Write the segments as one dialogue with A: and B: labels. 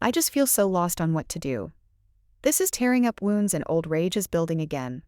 A: I just feel so lost on what to do. This is tearing up wounds and old rage is building again.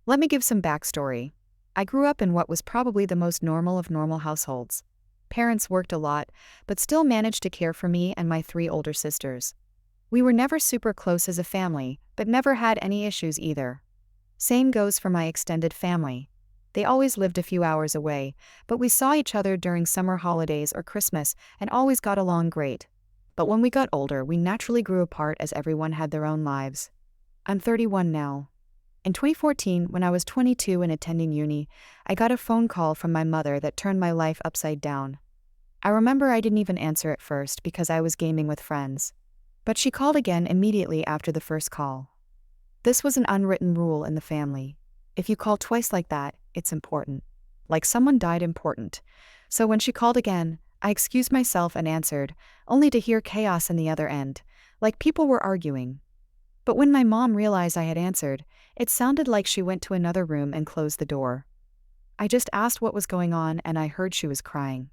A: Let me give some backstory. I grew up in what was probably the most normal of normal households. Parents worked a lot, but still managed to care for me and my three older sisters. We were never super close as a family, but never had any issues either. Same goes for my extended family. They always lived a few hours away, but we saw each other during summer holidays or Christmas and always got along great. But when we got older, we naturally grew apart as everyone had their own lives. I'm 31 now. In 2014, when I was 22 and attending uni, I got a phone call from my mother that turned my life upside down. I remember I didn't even answer at first because I was gaming with friends. But she called again immediately after the first call. This was an unwritten rule in the family. If you call twice like that, it's important. Like someone died important. So when she called again, I excused myself and answered, only to hear chaos in the other end, like people were arguing. But when my mom realized I had answered, it sounded like she went to another room and closed the door. I just asked what was going on and I heard she was crying.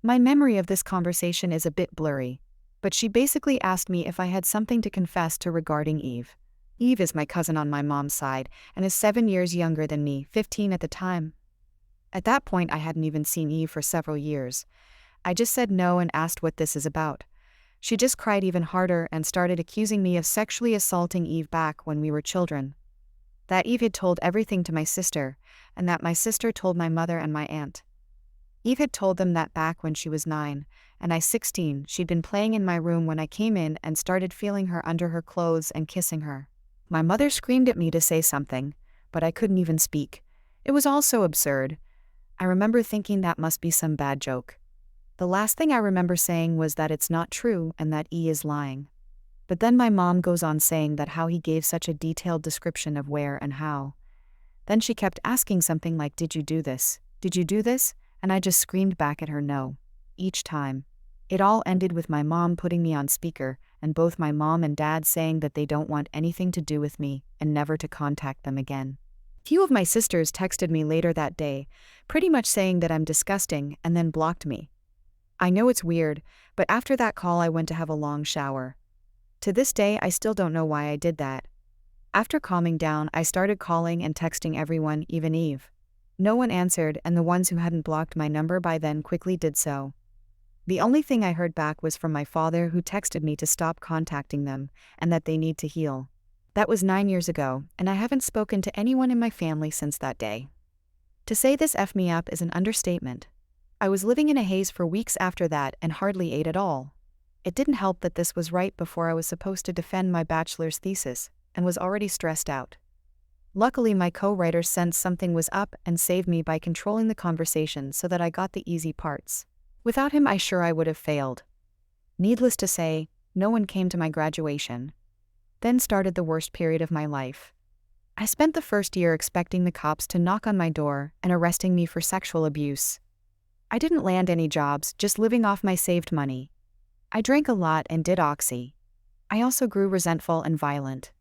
A: My memory of this conversation is a bit blurry, but she basically asked me if I had something to confess to regarding Eve. Eve is my cousin on my mom's side and is 7 years younger than me, 15 at the time. At that point I hadn't even seen Eve for several years. I just said no and asked what this is about. She just cried even harder and started accusing me of sexually assaulting Eve back when we were children. That Eve had told everything to my sister, and that my sister told my mother and my aunt. Eve had told them that back when she was 9, and I 16, she'd been playing in my room when I came in and started feeling her under her clothes and kissing her. My mother screamed at me to say something, but I couldn't even speak. It was all so absurd. I remember thinking that must be some bad joke. The last thing I remember saying was that it's not true and that E is lying. But then my mom goes on saying that how he gave such a detailed description of where and how. Then she kept asking something like, "Did you do this? Did you do this?" And I just screamed back at her no. Each time. It all ended with my mom putting me on speaker, and both my mom and dad saying that they don't want anything to do with me and never to contact them again. Few of my sisters texted me later that day, pretty much saying that I'm disgusting and then blocked me. I know it's weird, but after that call I went to have a long shower. To this day I still don't know why I did that. After calming down, I started calling and texting everyone, even Eve. No one answered, and the ones who hadn't blocked my number by then quickly did so. The only thing I heard back was from my father, who texted me to stop contacting them, and that they need to heal. That was 9 years ago, and I haven't spoken to anyone in my family since that day. To say this effed me up is an understatement. I was living in a haze for weeks after that and hardly ate at all. It didn't help that this was right before I was supposed to defend my bachelor's thesis, and was already stressed out. Luckily my co-writer sensed something was up and saved me by controlling the conversation so that I got the easy parts. Without him I would have failed. Needless to say, no one came to my graduation. Then started the worst period of my life. I spent the first year expecting the cops to knock on my door and arresting me for sexual abuse. I didn't land any jobs, just living off my saved money. I drank a lot and did oxy. I also grew resentful and violent.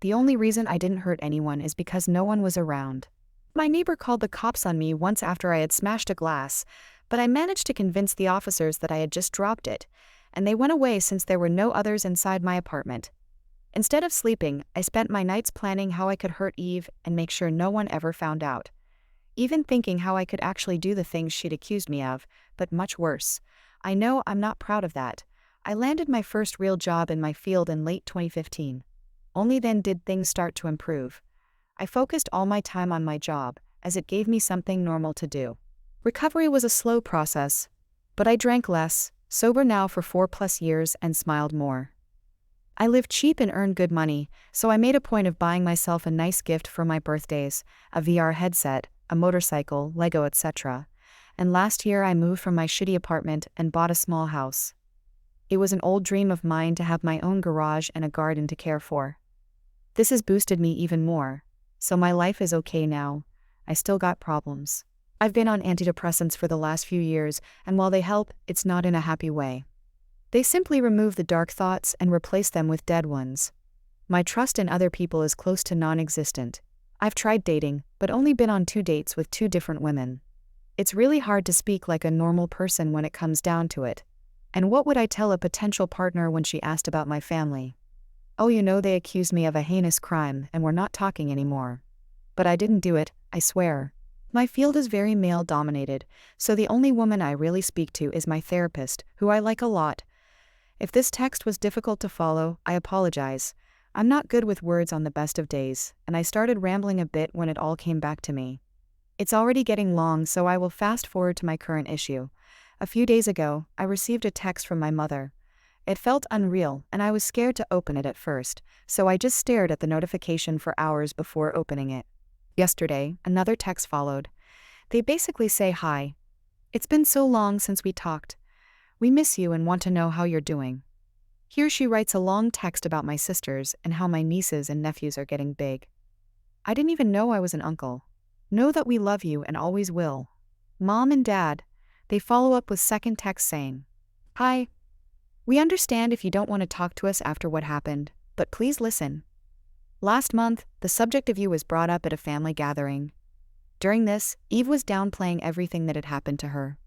A: The only reason I didn't hurt anyone is because no one was around. My neighbor called the cops on me once after I had smashed a glass, but I managed to convince the officers that I had just dropped it, and they went away since there were no others inside my apartment. Instead of sleeping, I spent my nights planning how I could hurt Eve and make sure no one ever found out. Even thinking how I could actually do the things she'd accused me of, but much worse. I know I'm not proud of that. I landed my first real job in my field in late 2015. Only then did things start to improve. I focused all my time on my job, as it gave me something normal to do. Recovery was a slow process, but I drank less, sober now for 4+ years, and smiled more. I lived cheap and earned good money, so I made a point of buying myself a nice gift for my birthdays, a VR headset, a motorcycle, Lego, etc. And last year I moved from my shitty apartment and bought a small house. It was an old dream of mine to have my own garage and a garden to care for. This has boosted me even more, so my life is okay now. I still got problems. I've been on antidepressants for the last few years, and while they help, it's not in a happy way. They simply remove the dark thoughts and replace them with dead ones. My trust in other people is close to non-existent. I've tried dating, but only been on 2 dates with 2 different women. It's really hard to speak like a normal person when it comes down to it. And what would I tell a potential partner when she asked about my family? Oh, they accused me of a heinous crime and we're not talking anymore. But I didn't do it, I swear. My field is very male-dominated, so the only woman I really speak to is my therapist, who I like a lot. If this text was difficult to follow, I apologize. I'm not good with words on the best of days, and I started rambling a bit when it all came back to me. It's already getting long, so I will fast forward to my current issue. A few days ago, I received a text from my mother. It felt unreal, and I was scared to open it at first, so I just stared at the notification for hours before opening it. Yesterday, another text followed. They basically say hi. It's been so long since we talked. We miss you and want to know how you're doing. Here she writes a long text about my sisters and how my nieces and nephews are getting big. I didn't even know I was an uncle. Know that we love you and always will. Mom and Dad. They follow up with second text saying, Hi. We understand if you don't want to talk to us after what happened, but please listen. Last month, the subject of you was brought up at a family gathering. During this, Eve was downplaying everything that had happened to her.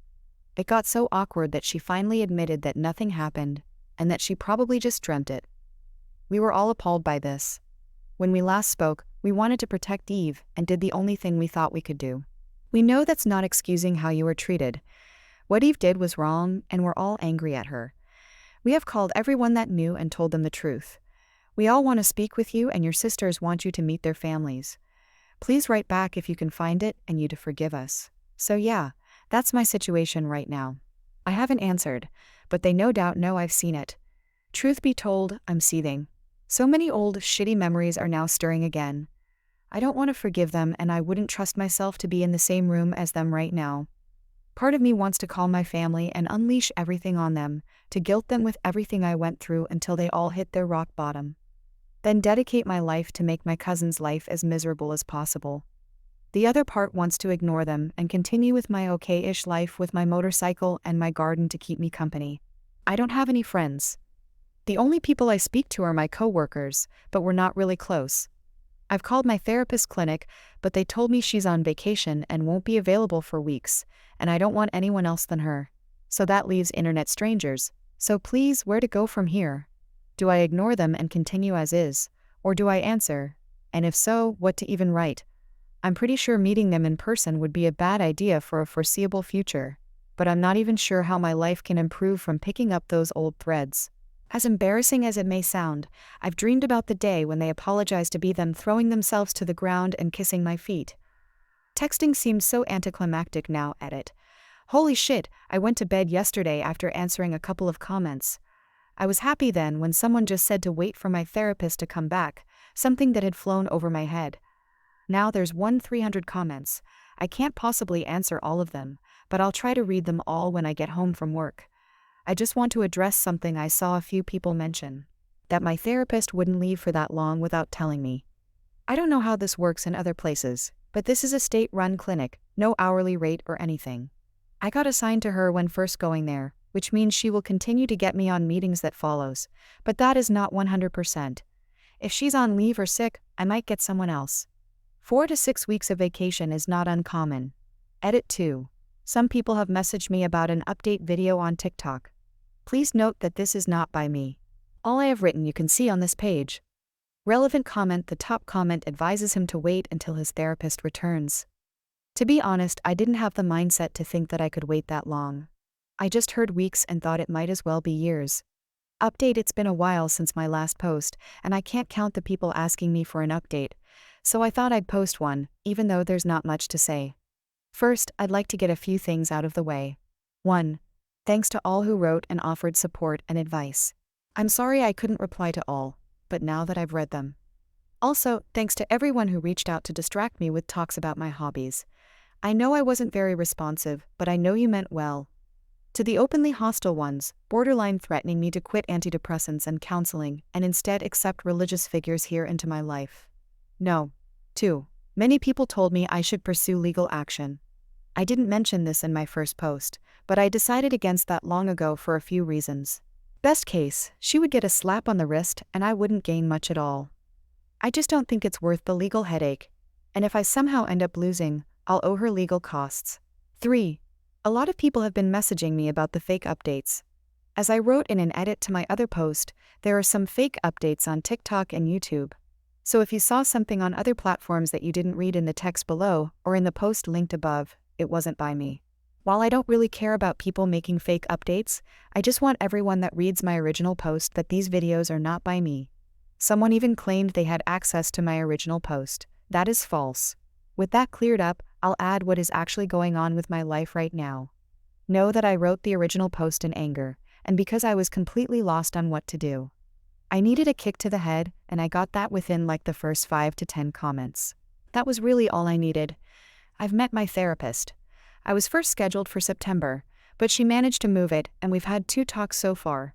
A: It got so awkward that she finally admitted that nothing happened, and that she probably just dreamt it. We were all appalled by this. When we last spoke, we wanted to protect Eve and did the only thing we thought we could do. We know that's not excusing how you were treated. What Eve did was wrong, and we're all angry at her. We have called everyone that knew and told them the truth. We all want to speak with you, and your sisters want you to meet their families. Please write back if you can find it and you to forgive us. So yeah, that's my situation right now. I haven't answered, but they no doubt know I've seen it. Truth be told, I'm seething. So many old, shitty memories are now stirring again. I don't want to forgive them, and I wouldn't trust myself to be in the same room as them right now. Part of me wants to call my family and unleash everything on them, to guilt them with everything I went through until they all hit their rock bottom. Then dedicate my life to make my cousin's life as miserable as possible. The other part wants to ignore them and continue with my okay-ish life with my motorcycle and my garden to keep me company. I don't have any friends. The only people I speak to are my co-workers, but we're not really close. I've called my therapist clinic, but they told me she's on vacation and won't be available for weeks, and I don't want anyone else than her. So that leaves internet strangers. So please, where to go from here? Do I ignore them and continue as is, or do I answer? And if so, what to even write? I'm pretty sure meeting them in person would be a bad idea for a foreseeable future, but I'm not even sure how my life can improve from picking up those old threads. As embarrassing as it may sound, I've dreamed about the day when they apologize to be them throwing themselves to the ground and kissing my feet. Texting seems so anticlimactic now. Edit. Holy shit, I went to bed yesterday after answering a couple of comments. I was happy then when someone just said to wait for my therapist to come back, something that had flown over my head. Now there's 300 comments. I can't possibly answer all of them, but I'll try to read them all when I get home from work. I just want to address something I saw a few people mention, that my therapist wouldn't leave for that long without telling me. I don't know how this works in other places, but this is a state-run clinic, no hourly rate or anything. I got assigned to her when first going there, which means she will continue to get me on meetings that follows, but that is not 100%. If she's on leave or sick, I might get someone else. 4 to 6 weeks of vacation is not uncommon. Edit 2. Some people have messaged me about an update video on TikTok. Please note that this is not by me. All I have written you can see on this page. Relevant comment. The top comment advises him to wait until his therapist returns. To be honest, I didn't have the mindset to think that I could wait that long. I just heard weeks and thought it might as well be years. Update. It's been a while since my last post, and I can't count the people asking me for an update, so I thought I'd post one, even though there's not much to say. First, I'd like to get a few things out of the way. 1. Thanks to all who wrote and offered support and advice. I'm sorry I couldn't reply to all, but now that I've read them. Also, thanks to everyone who reached out to distract me with talks about my hobbies. I know I wasn't very responsive, but I know you meant well. To the openly hostile ones, borderline threatening me to quit antidepressants and counseling and instead accept religious figures here into my life. No. 2. Many people told me I should pursue legal action. I didn't mention this in my first post, but I decided against that long ago for a few reasons. Best case, she would get a slap on the wrist and I wouldn't gain much at all. I just don't think it's worth the legal headache, and if I somehow end up losing, I'll owe her legal costs. 3. A lot of people have been messaging me about the fake updates. As I wrote in an edit to my other post, there are some fake updates on TikTok and YouTube. So if you saw something on other platforms that you didn't read in the text below or in the post linked above, it wasn't by me. While I don't really care about people making fake updates, I just want everyone that reads my original post that these videos are not by me. Someone even claimed they had access to my original post. That is false. With that cleared up, I'll add what is actually going on with my life right now. Know that I wrote the original post in anger, and because I was completely lost on what to do. I needed a kick to the head, and I got that within like the first 5 to 10 comments. That was really all I needed. I've met my therapist. I was first scheduled for September, but she managed to move it, and we've had 2 talks so far.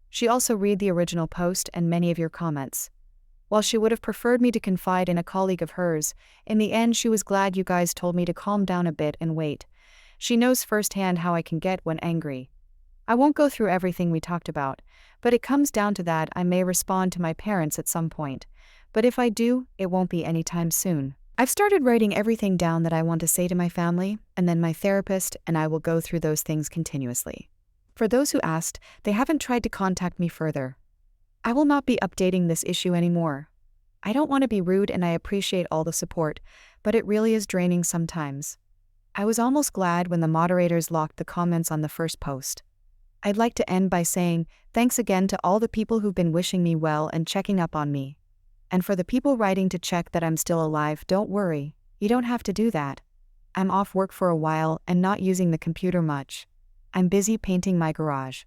A: She also read the original post and many of your comments. While she would have preferred me to confide in a colleague of hers, in the end she was glad you guys told me to calm down a bit and wait. She knows firsthand how I can get when angry. I won't go through everything we talked about, but it comes down to that I may respond to my parents at some point. But if I do, it won't be anytime soon. I've started writing everything down that I want to say to my family, and then my therapist, and I will go through those things continuously. For those who asked, they haven't tried to contact me further. I will not be updating this issue anymore. I don't want to be rude and I appreciate all the support, but it really is draining sometimes. I was almost glad when the moderators locked the comments on the first post. I'd like to end by saying, thanks again to all the people who've been wishing me well and checking up on me. And for the people writing to check that I'm still alive, don't worry, you don't have to do that. I'm off work for a while and not using the computer much. I'm busy painting my garage.